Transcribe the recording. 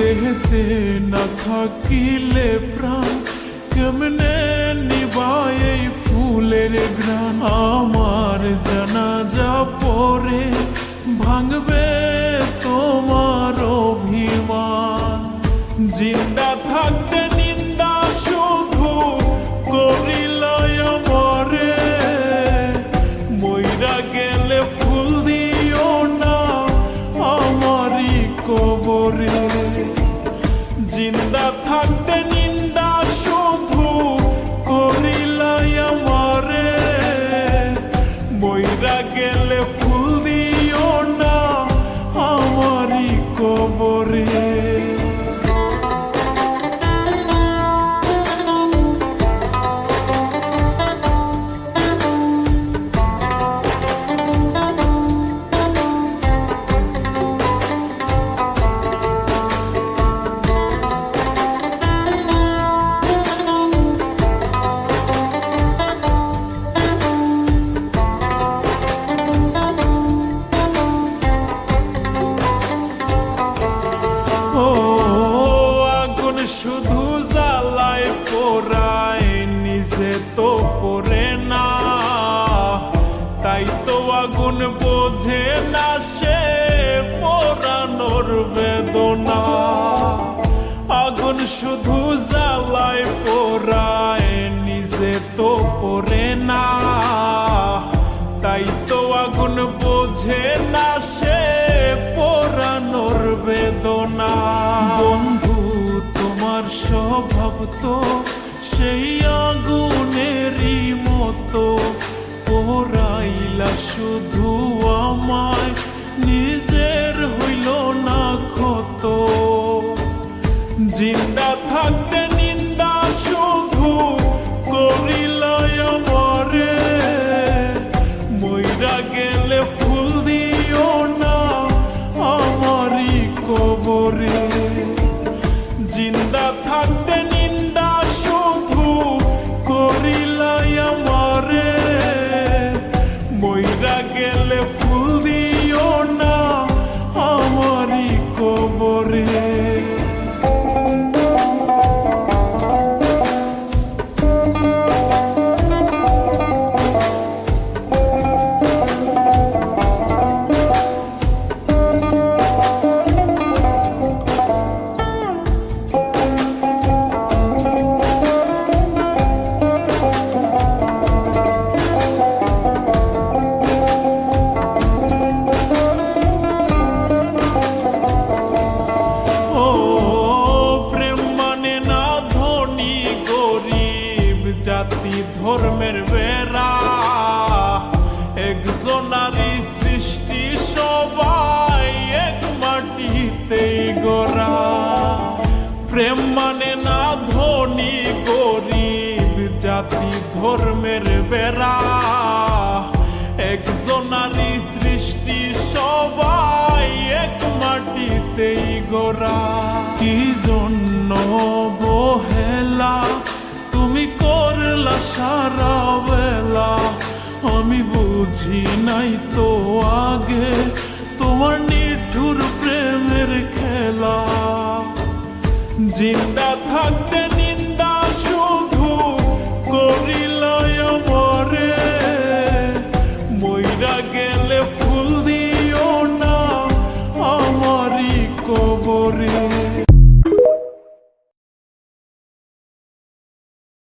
দেহতে না থাকিলে প্রাণ কেমনে নিবায় এই ফুলের ঘ্রাণ। আমার জানাজা পরে ভাঙবে তোমার অভিমান। জিন্দা থাকতে নিন্দা শুধু করিলাই আমারে, মইরা গেলে ফুল দিও না আমারই কবরে। জিন্দা থাকতে নিন্দা শুধু করিলাই আমারে, মইরা গেলে ফুল দিও না আমারই কবরে। শুধু জ্বালায় পোড়ায় নিজে তো পড়ে না, তাই তো আগুন বোঝে না সে পোড়ানোর বেদনা। আগুন শুধু জ্বালায় পোড়ায় নিজে তো পড়ে না, তাই তো আগুন বোঝে না সে পোড়ানোর বেদনা। বন্ধু তোমার স্বভাব তো সেই আগুনেরই মতো, পোড়াইলা শুধু আমায় নিজের হইল না ক্ষত। জিন্দা থাকতে নিন্দা শুধু করিলাই আমারে, মইরা গেলে ফুল দিও না আমারই কবরে। জিন্দা থাকতে নিন্দা শুধু করিলাই আমারে, মইরা গেলে ফুল দিও না আমারই কবরে। জাতি ধর্মের বেড়া একজনারই সৃষ্টি, সবাই এক মাটিতেই গড়া। প্রেম মানে না ধনী গরিব, জাতি ধর্মের বেড়া একজনারই সৃষ্টি, সবাই এক মাটিতেই গড়া। কি জন্য বহেলা তুমি করলা সারা বেলা, আমি বুঝি নাই তো আগে তোমার নিঠুর প্রেমের খেলা। জিন্দা